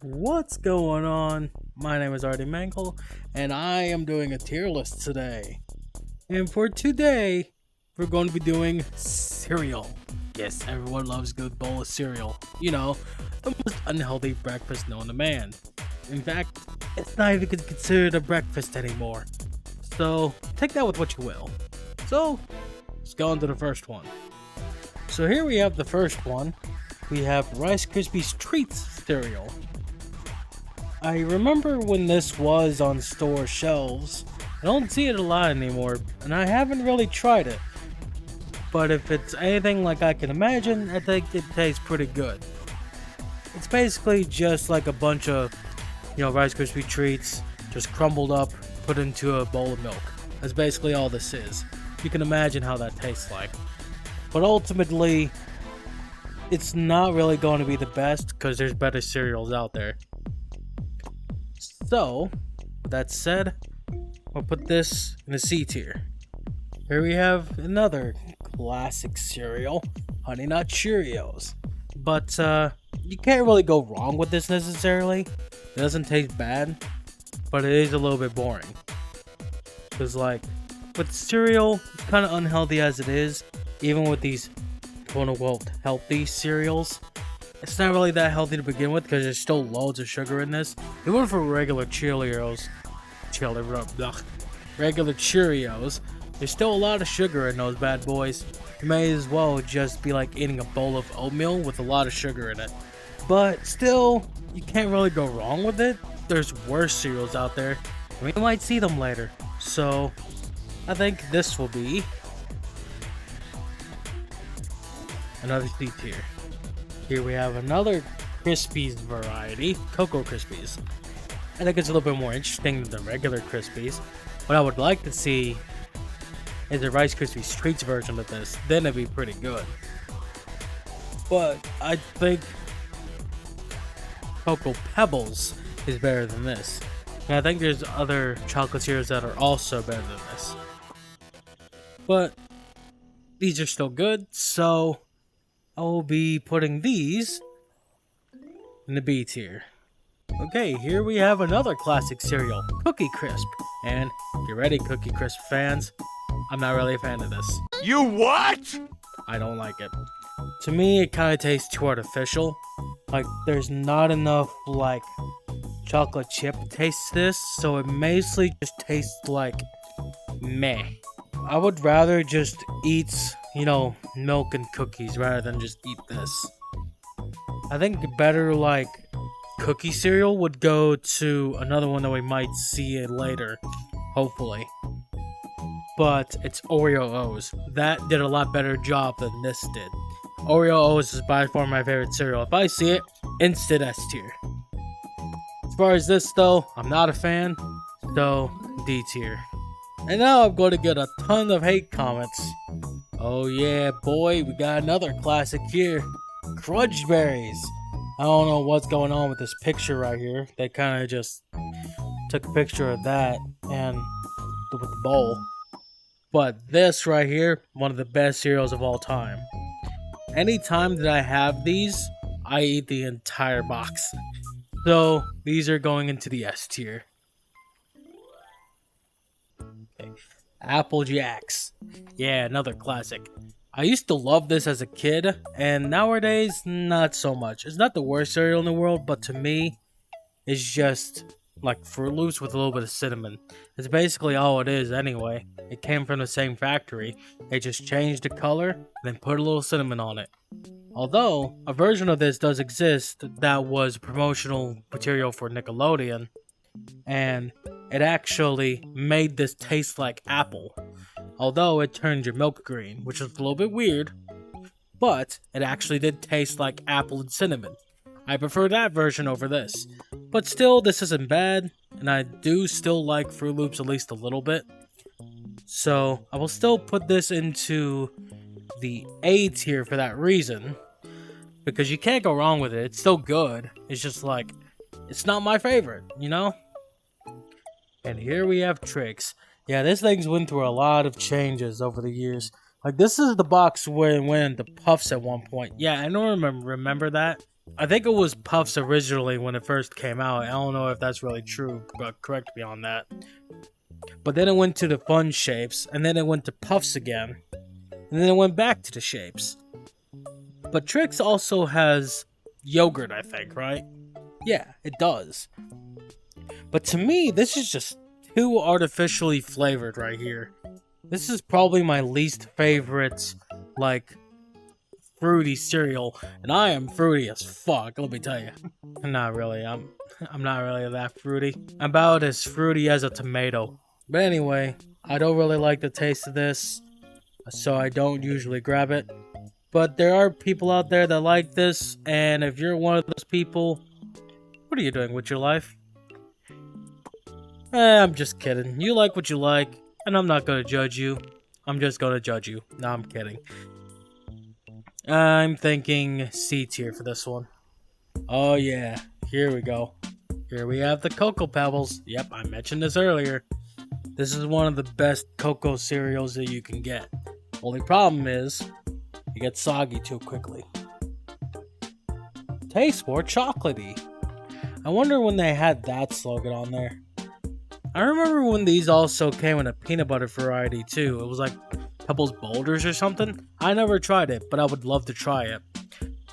What's going on? My name is RDMangle, and I am doing a tier list today. And for today, we're going to be doing cereal. Yes, everyone loves a good bowl of cereal. You know, the most unhealthy breakfast known to man. In fact, it's not even considered a breakfast anymore. So, take that with what you will. So, let's go on to the first one. So here we have the first one. We have Rice Krispies Treats cereal. I remember when this was on store shelves. I don't see it a lot anymore, and I haven't really tried it. But if it's anything like I can imagine, I think it tastes pretty good. It's basically just like a bunch of, Rice Krispie treats, just crumbled up, put into a bowl of milk. That's basically all this is. You can imagine how that tastes like. But ultimately, it's not really going to be the best because there's better cereals out there. So, with that said, we'll put this in the C tier. Here we have another classic cereal, Honey Nut Cheerios. But you can't really go wrong with this necessarily. It doesn't taste bad, but it is a little bit boring. Because with cereal, it's kind of unhealthy as it is, even with these quote-unquote healthy cereals. It's not really that healthy to begin with because there's still loads of sugar in this. Even for regular Cheerios, there's still a lot of sugar in those bad boys. You may as well just be like eating a bowl of oatmeal with a lot of sugar in it. But still, you can't really go wrong with it. There's worse cereals out there. We might see them later. So, I think this will be another C tier. Here we have another Krispies variety, Cocoa Krispies. I think it's a little bit more interesting than the regular Krispies. What I would like to see is a Rice Krispies Treats version of this. Then it'd be pretty good. But I think Cocoa Pebbles is better than this. And I think there's other chocolate cereals that are also better than this. But these are still good, so I will be putting these in the B tier. Okay, here we have another classic cereal, Cookie Crisp. And get ready, Cookie Crisp fans. I'm not really a fan of this. You what? I don't like it. To me, it kind of tastes too artificial. There's not enough, chocolate chip taste to this, so it mostly just tastes like meh. I would rather just eat, milk and cookies rather than just eat this. I think better, cookie cereal would go to another one that we might see it later, hopefully. But it's Oreo O's. That did a lot better job than this did. Oreo O's is by far my favorite cereal. If I see it, instant S tier. As far as this though, I'm not a fan, so D tier. And now I'm going to get a ton of hate comments. Oh yeah, boy, we got another classic here. Crunch Berries. I don't know what's going on with this picture right here. They kind of just took a picture of that and with the bowl. But this right here, one of the best cereals of all time. Anytime that I have these, I eat the entire box. So these are going into the S tier. Okay. Apple Jacks. Yeah, another classic. I used to love this as a kid, and nowadays, not so much. It's not the worst cereal in the world, but to me, it's just like Fruit Loops with a little bit of cinnamon. It's basically all it is anyway. It came from the same factory. They just changed the color, and then put a little cinnamon on it. Although, a version of this does exist that was promotional material for Nickelodeon, and it actually made this taste like apple. Although it turned your milk green, which was a little bit weird, but it actually did taste like apple and cinnamon. I prefer that version over this. But still, this isn't bad, and I do still like Fruit Loops at least a little bit. So, I will still put this into the A tier for that reason. Because you can't go wrong with it. It's still good. It's just it's not my favorite, And here we have Trix. Yeah, this thing's went through a lot of changes over the years. This is the box where it went into puffs at one point. Yeah, I don't remember that. I think it was Puffs originally when it first came out. I don't know if that's really true, but correct me on that. But then it went to the fun shapes, and then it went to Puffs again, and then it went back to the shapes. But Trix also has yogurt, I think, right? Yeah, it does. But to me, this is just too artificially flavored right here. This is probably my least favorite, like, fruity cereal, and I am fruity as fuck, let me tell you. Not really, I'm not really that fruity. I'm about as fruity as a tomato. But anyway, I don't really like the taste of this, so I don't usually grab it. But there are people out there that like this, and if you're one of those people, what are you doing with your life? I'm just kidding. You like what you like, and I'm not gonna judge you. I'm just gonna judge you. No, I'm kidding. I'm thinking C tier for this one. Oh yeah, here we go. Here we have the Cocoa Pebbles. Yep, I mentioned this earlier. This is one of the best cocoa cereals that you can get. Only problem is, it gets soggy too quickly. Tastes more chocolatey. I wonder when they had that slogan on there. I remember when these also came in a peanut butter variety too. It was like Pebbles Boulders or something. I never tried it, but I would love to try it.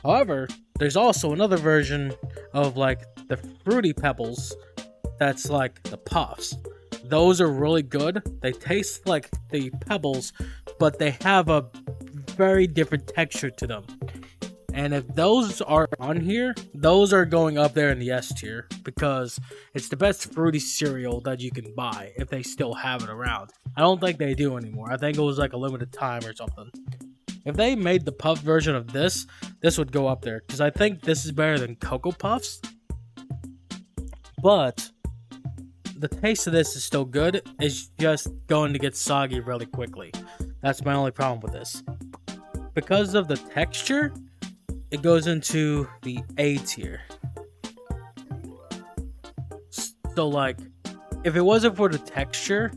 However, there's also another version of like the Fruity Pebbles that's like the Puffs. Those are really good. They taste like the Pebbles, but they have a very different texture to them. And if those are on here, those are going up there in the S tier because it's the best fruity cereal that you can buy if they still have it around. I don't think they do anymore. I think it was like a limited time or something. If they made the Puff version of this, this would go up there because I think this is better than Cocoa Puffs. But the taste of this is still good. It's just going to get soggy really quickly. That's my only problem with this. Because of the texture, it goes into the A tier. So like, if it wasn't for the texture,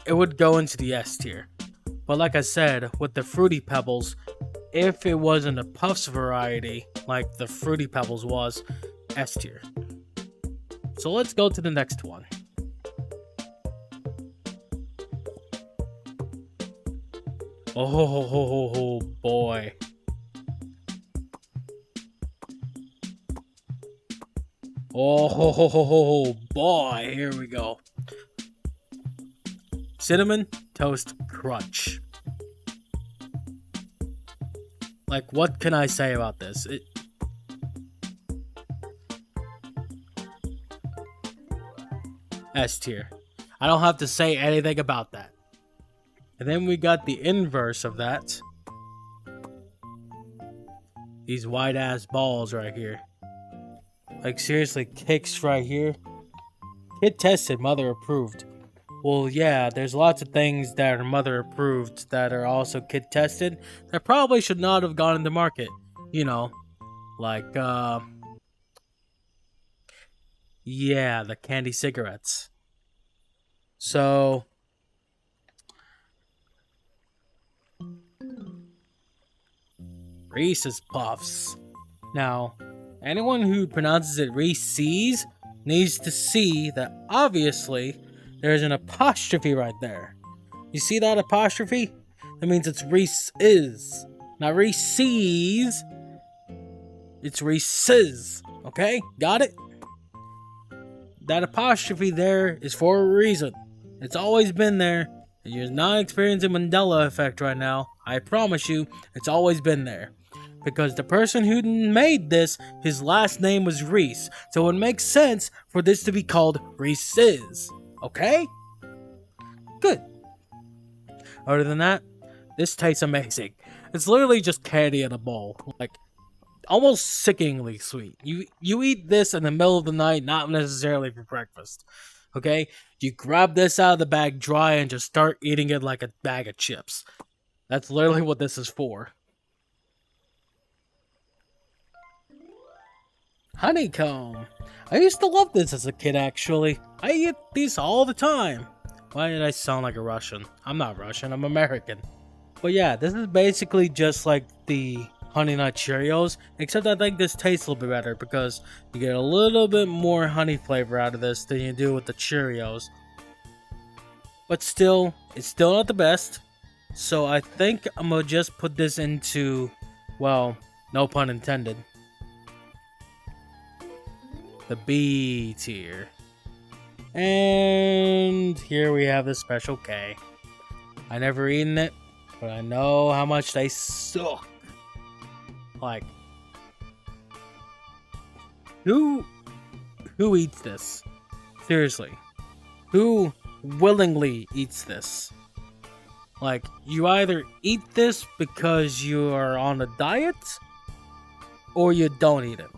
it would go into the S tier. But like I said, with the Fruity Pebbles, if it wasn't a Puffs variety, like the Fruity Pebbles was, S tier. So let's go to the next one. Oh boy. Oh boy, here we go. Cinnamon Toast Crunch. Like, what can I say about this? S tier. I don't have to say anything about that. And then we got the inverse of that. These white ass balls right here. Like, seriously, Kix right here. Kid tested, mother approved. Well, yeah, there's lots of things that are mother approved that are also kid tested that probably should not have gone into market. You know, like, yeah, the candy cigarettes. So, Reese's Puffs. Now, anyone who pronounces it Reese's needs to see that obviously there's an apostrophe right there. You see that apostrophe? That means it's Reese's, not Reese's. It's Reese's. Okay? Got it? That apostrophe there is for a reason. It's always been there. And you're not experiencing Mandela effect right now. I promise you, it's always been there. Because the person who made this, his last name was Reece. So it makes sense for this to be called Reese's. Okay? Good. Other than that, this tastes amazing. It's literally just candy in a bowl. Like, almost sickeningly sweet. You eat this in the middle of the night, not necessarily for breakfast. Okay? You grab this out of the bag dry and just start eating it like a bag of chips. That's literally what this is for. Honeycomb. I used to love this as a kid, actually. I eat these all the time. Why did I sound like a Russian? I'm not Russian, I'm American. But yeah, this is basically just like the Honey Nut Cheerios, except I think this tastes a little bit better because you get a little bit more honey flavor out of this than you do with the Cheerios. But still, it's still not the best. So I think I'm gonna just put this into, well, no pun intended, the B tier. And here we have the Special K. I never eaten it, but I know how much they suck. Like, who eats this? Seriously, who willingly eats this? Like, you either eat this because you are on a diet, or you don't eat it.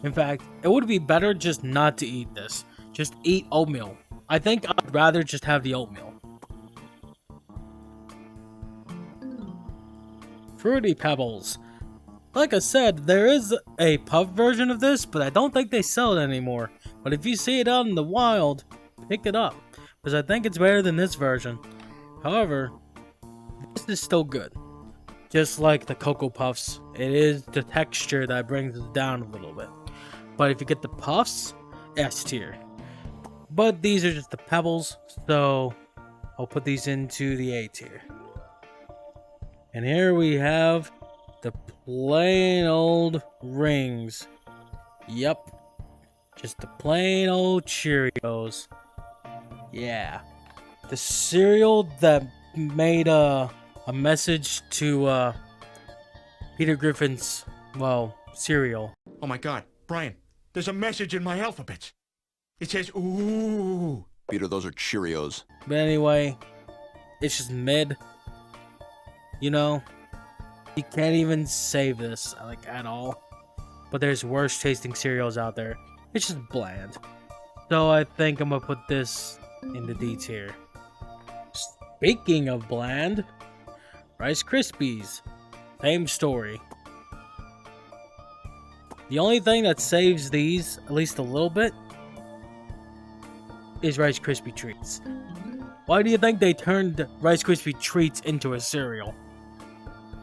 In fact, it would be better just not to eat this. Just eat oatmeal. I think I'd rather just have the oatmeal. Fruity Pebbles. Like I said, there is a puff version of this, but I don't think they sell it anymore. But if you see it out in the wild, pick it up, because I think it's better than this version. However, this is still good. Just like the Cocoa Puffs, it is the texture that brings it down a little bit. But if you get the Puffs, S tier. But these are just the Pebbles, so I'll put these into the A tier. And here we have the plain old rings. Yep. Just the plain old Cheerios. Yeah. The cereal that made a message to Peter Griffin's, well, cereal. Oh my god, Brian, there's a message in my alphabet. It says, ooh. Peter, those are Cheerios. But anyway, it's just mid. You know, you can't even save this, like, at all. But there's worse tasting cereals out there. It's just bland. So I think I'm gonna put this in the D tier. Speaking of bland, Rice Krispies. Same story. The only thing that saves these, at least a little bit, is Rice Krispie Treats. Why do you think they turned Rice Krispie Treats into a cereal?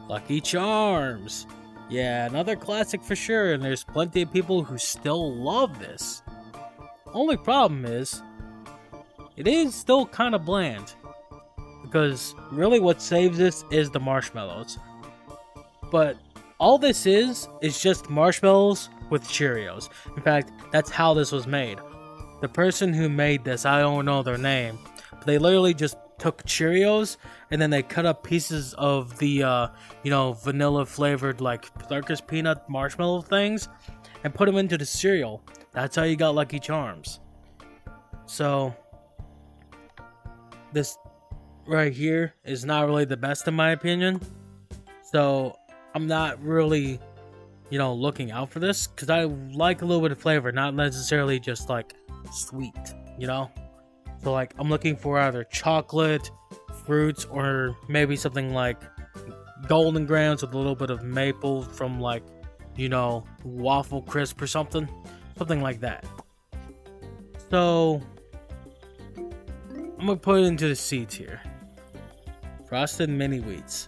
Lucky Charms. Yeah, another classic for sure, and there's plenty of people who still love this. Only problem is, it is still kind of bland. Because really what saves this is the marshmallows. But all this is just marshmallows with Cheerios. In fact, that's how this was made. The person who made this, I don't know their name, but they literally just took Cheerios and then they cut up pieces of the, vanilla flavored, like, Circus peanut marshmallow things and put them into the cereal. That's how you got Lucky Charms. So, this right here is not really the best in my opinion. So, I'm not really, looking out for this because I like a little bit of flavor, not necessarily just, like, sweet, So, like, I'm looking for either chocolate, fruits, or maybe something like Golden Grams with a little bit of maple from, like, Waffle Crisp or something. Something like that. So, I'm going to put it into the C tier. Frosted Mini Wheats.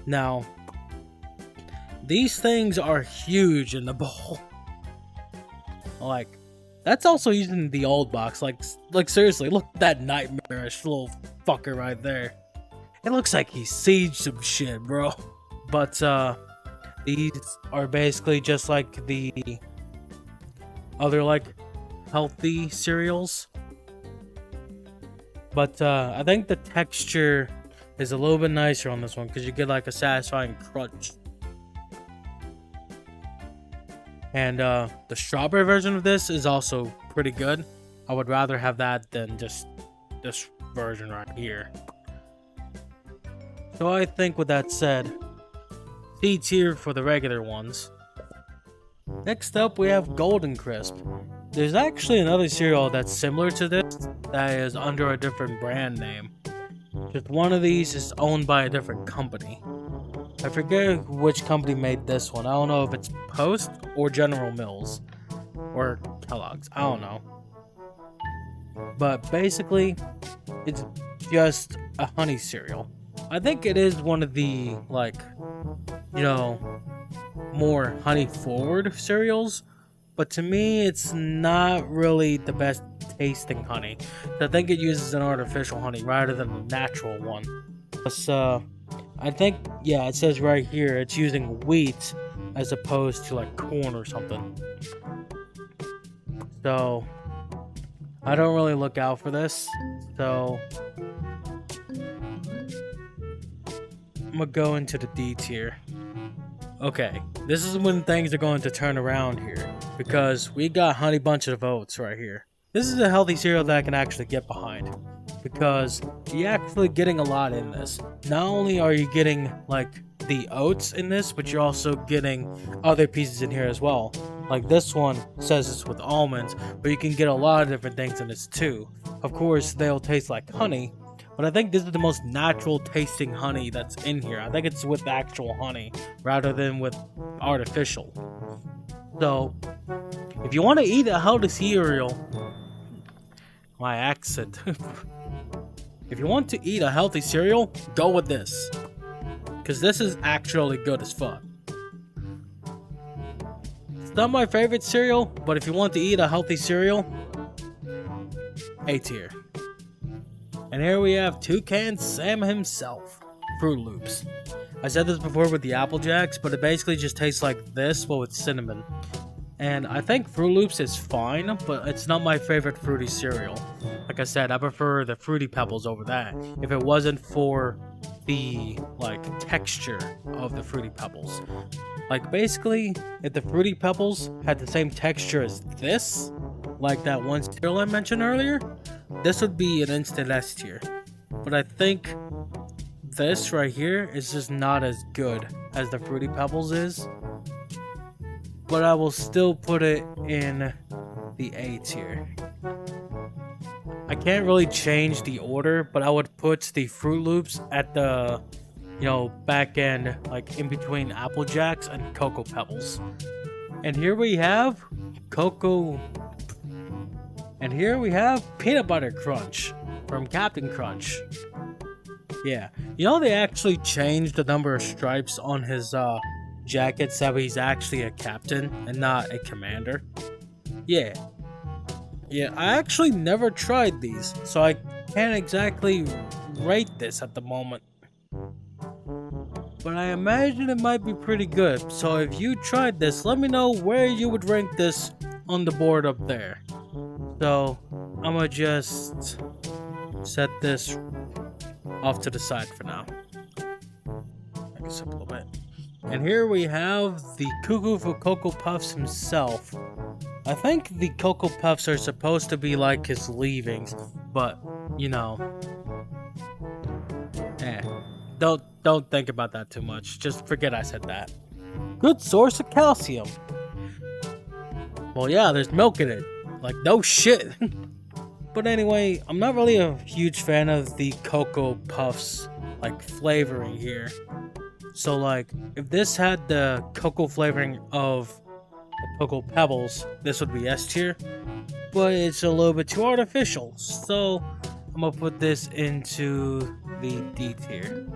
Now, these things are huge in the bowl. Like, that's also using the old box. Like seriously, look at that nightmarish little fucker right there. It looks like he sieged some shit, bro. But, these are basically just like the other, like, healthy cereals. But, I think the texture is a little bit nicer on this one because you get, like, a satisfying crunch. And, the strawberry version of this is also pretty good. I would rather have that than just this version right here. So I think with that said, C tier for the regular ones. Next up we have Golden Crisp. There's actually another cereal that's similar to this that is under a different brand name. Just one of these is owned by a different company. I forget which company made this one. I don't know if it's Post or General Mills or Kellogg's. I don't know. But basically, it's just a honey cereal. I think it is one of the, like, you know, more honey forward cereals, but to me it's not really the best tasting honey. I think it uses an artificial honey rather than a natural one. Plus, I think, yeah, it says right here it's using wheat as opposed to like corn or something. So I don't really look out for this. So I'm gonna go into the D tier. Okay, this is when things are going to turn around here, because we got Honey Bunch of Oats right here. This is a healthy cereal that I can actually get behind, because you're actually getting a lot in this. Not only are you getting like the oats in this, but you're also getting other pieces in here as well. Like this one says it's with almonds, but you can get a lot of different things in this too. Of course, they'll taste like honey, but I think this is the most natural tasting honey that's in here. I think it's with actual honey rather than with artificial. So, if you want to eat a healthy cereal, my accent. If you want to eat a healthy cereal, go with this. Because this is actually good as fuck. It's not my favorite cereal, but if you want to eat a healthy cereal, A tier. And here we have Toucan Sam himself, Fruit Loops. I said this before with the Apple Jacks, but it basically just tastes like this, but with cinnamon. And I think Fruit Loops is fine, but it's not my favorite fruity cereal. Like I said, I prefer the Fruity Pebbles over that, if it wasn't for the, like, texture of the Fruity Pebbles. Like, basically, if the Fruity Pebbles had the same texture as this, like that one cereal I mentioned earlier, this would be an instant S tier. But I think this right here is just not as good as the Fruity Pebbles is. But I will still put it in the A tier. I can't really change the order, but I would put the Fruit Loops at the, back end, like in between Apple Jacks and Cocoa Pebbles. And here we have Peanut Butter Crunch from Captain Crunch. Yeah, they actually changed the number of stripes on his jacket so he's actually a captain and not a commander. Yeah, I actually never tried these, so I can't exactly rate this at the moment. But I imagine it might be pretty good, so if you tried this, let me know where you would rank this on the board up there. So, I'm gonna just set this off to the side for now. Make this up a little bit. And here we have the Cuckoo for Cocoa Puffs himself. I think the Cocoa Puffs are supposed to be like his leavings, but, don't think about that too much. Just forget I said that. Good source of calcium. Well, yeah, there's milk in it. Like, no shit. But anyway, I'm not really a huge fan of the Cocoa Puffs, like, flavoring here. So, like, if this had the cocoa flavoring of the Cocoa Pebbles, this would be S tier. But it's a little bit too artificial. So, I'm gonna put this into the D tier.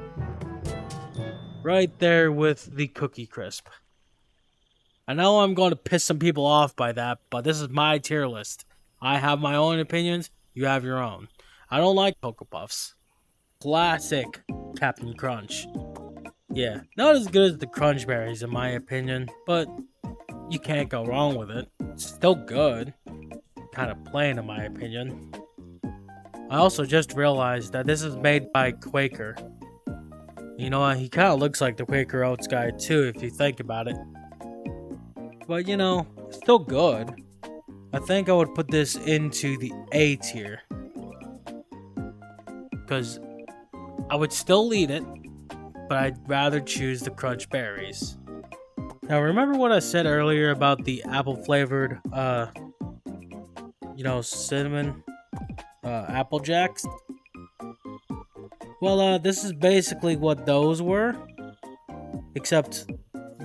Right there with the Cookie Crisp. I know I'm going to piss some people off by that, but this is my tier list. I have my own opinions, you have your own. I don't like Cocoa Puffs. Classic Captain Crunch. Yeah, not as good as the Crunch Berries in my opinion, but you can't go wrong with it. It's still good. Kind of plain in my opinion. I also just realized that this is made by Quaker. You know what, he kind of looks like the Quaker Oats guy too if you think about it. But still good. I think I would put this into the A tier. Because I would still eat it, but I'd rather choose the Crunch Berries. Now remember what I said earlier about the apple flavored, cinnamon, Apple Jacks? Well, this is basically what those were. Except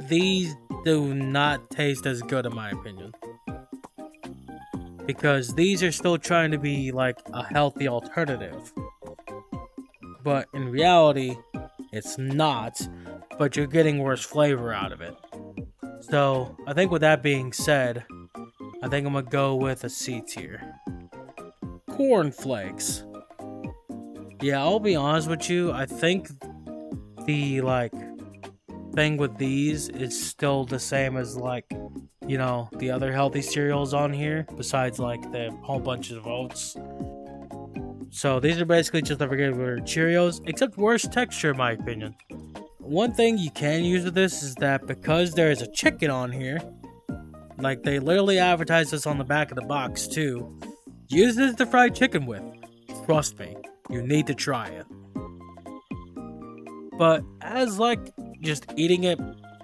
these do not taste as good in my opinion. Because these are still trying to be like a healthy alternative. But in reality, it's not. but you're getting worse flavor out of it. So, I think with that being said, I think I'm gonna go with a C tier. Corn Flakes. Yeah, I'll be honest with you, I think the, thing with these is still the same as, the other healthy cereals on here, besides, the whole bunch of oats. So, these are basically just the regular Cheerios, except worse texture in my opinion. One thing you can use with this is that because there is a chicken on here, they literally advertise this on the back of the box too, use this to fry chicken with. Trust me, you need to try it. But as just eating it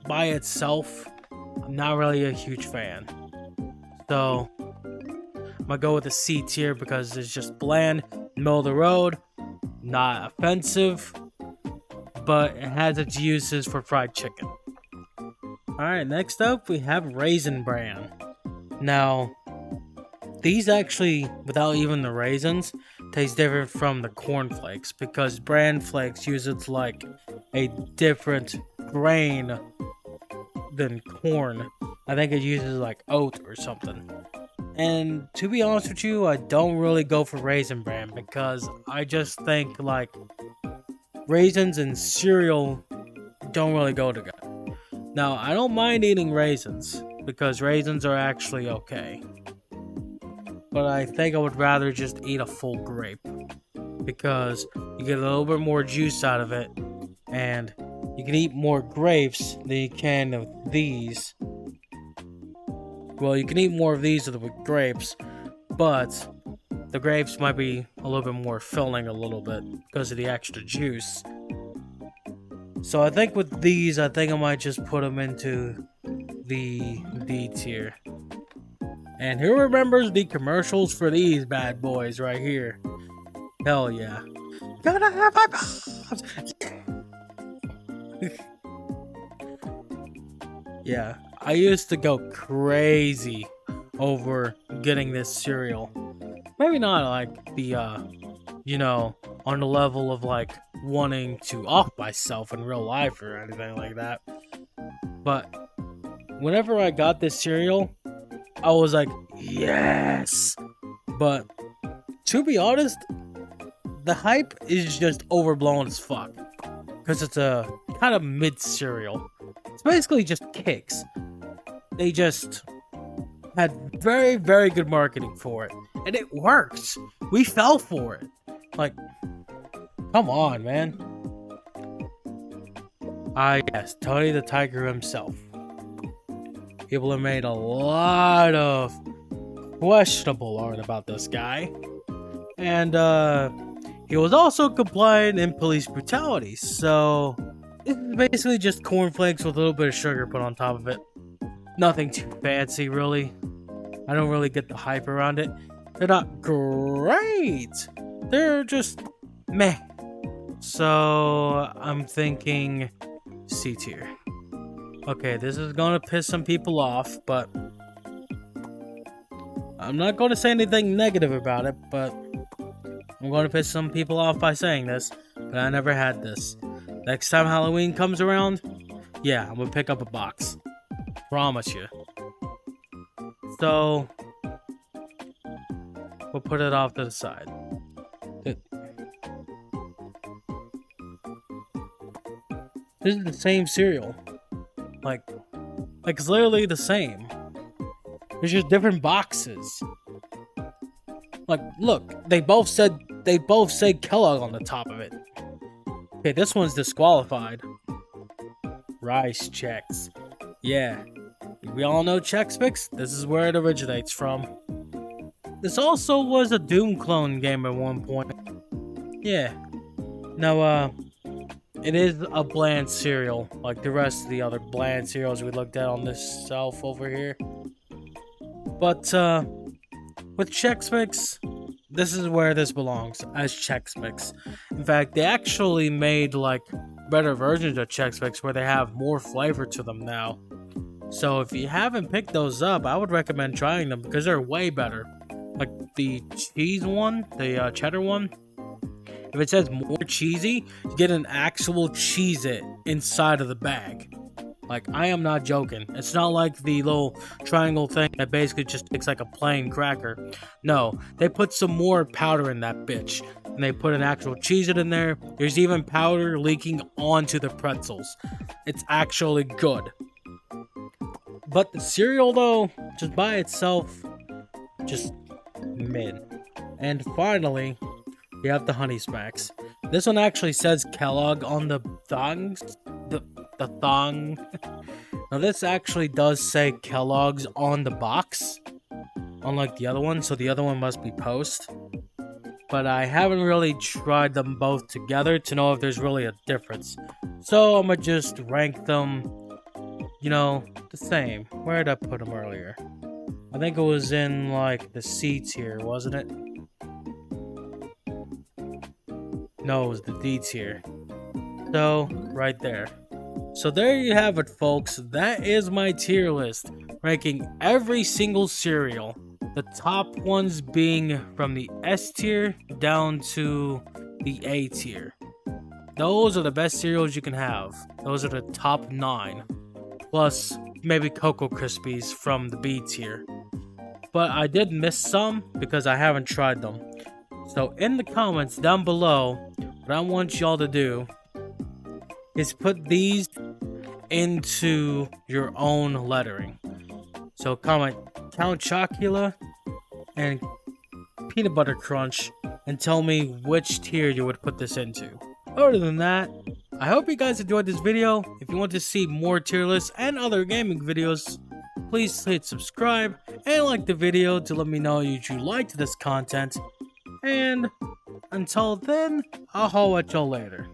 by itself, I'm not really a huge fan. So I'm gonna go with a C tier because it's just bland, middle of the road, not offensive, but it has its uses for fried chicken. Alright, next up we have Raisin Bran. Now, these actually, without even the raisins, taste different from the corn flakes because bran flakes uses a different grain than corn. I think it uses oat or something. And to be honest with you, I don't really go for Raisin Bran because I just think raisins and cereal don't really go together. Now, I don't mind eating raisins because raisins are actually okay. But I think I would rather just eat a full grape because you get a little bit more juice out of it and you can eat more grapes than you can of these. Well, you can eat more of these with grapes, but the grapes might be a little bit more filling a little bit because of the extra juice. So I think with these, I think I might just put them into the D tier. And who remembers the commercials for these bad boys right here? Hell yeah. Gotta have my bombs! Yeah, I used to go crazy over getting this cereal. Maybe not on the level of wanting to off myself in real life or anything like that. But whenever I got this cereal, I was like, yes! But to be honest, the hype is just overblown as fuck. Because it's a kind of mid cereal. It's basically just Kicks. They just had very, very good marketing for it. And it works. We fell for it. Come on, man. Yes, Tony the Tiger himself. People have made a lot of questionable art about this guy. And, he was also compliant in police brutality, so it's basically just cornflakes with a little bit of sugar put on top of it. Nothing too fancy, really. I don't really get the hype around it. They're not great. They're just meh. So I'm thinking C tier. Okay, this is gonna piss some people off, but I'm not gonna say anything negative about it, but I'm gonna piss some people off by saying this, but I never had this. Next time Halloween comes around, yeah, I'm gonna pick up a box. Promise you. So, we'll put it off to the side. This is the same cereal. It's literally the same. There's just different boxes. Look, they both say Kellogg on the top of it. Okay, this one's disqualified. Rice Chex. Yeah. We all know Chex Mix. This is where it originates from. This also was a Doom clone game at one point. Yeah. Now, it is a bland cereal, like the rest of the other bland cereals we looked at on this shelf over here. But, with Chex Mix, this is where this belongs, as Chex Mix. In fact, they actually made, better versions of Chex Mix where they have more flavor to them now. So if you haven't picked those up, I would recommend trying them because they're way better. The cheese one, the cheddar one, if it says more cheesy, you get an actual Cheez-It inside of the bag. Like, I am not joking. It's not like the little triangle thing that basically just looks like a plain cracker. No, they put some more powder in that bitch. And they put an actual Cheez-It in there. There's even powder leaking onto the pretzels. It's actually good. But the cereal, though, just by itself, just mid. And finally, we have the Honey Smacks. This one actually says Kellogg on the thongs. The thong. Now this actually does say Kellogg's on the box, unlike the other one, so the other one must be Post. But I haven't really tried them both together to know if there's really a difference. So I'm gonna just rank them, you know, the same. Where did I put them earlier? I think it was in like the C tier, wasn't it? No, it was the D tier. So, right there. So there you have it, folks. That is my tier list, ranking every single cereal. The top ones being from the S tier down to the A tier. Those are the best cereals you can have. Those are the top 9. Plus, maybe Cocoa Krispies from the B tier. But I did miss some because I haven't tried them. So in the comments down below, what I want y'all to do is put these into your own lettering. So comment Count Chocula and Peanut Butter Crunch and tell me which tier you would put this into. Other than that, I hope you guys enjoyed this video. If you want to see more tier lists and other gaming videos, please hit subscribe and like the video to let me know that you liked this content. And until then, I'll holler at y'all later.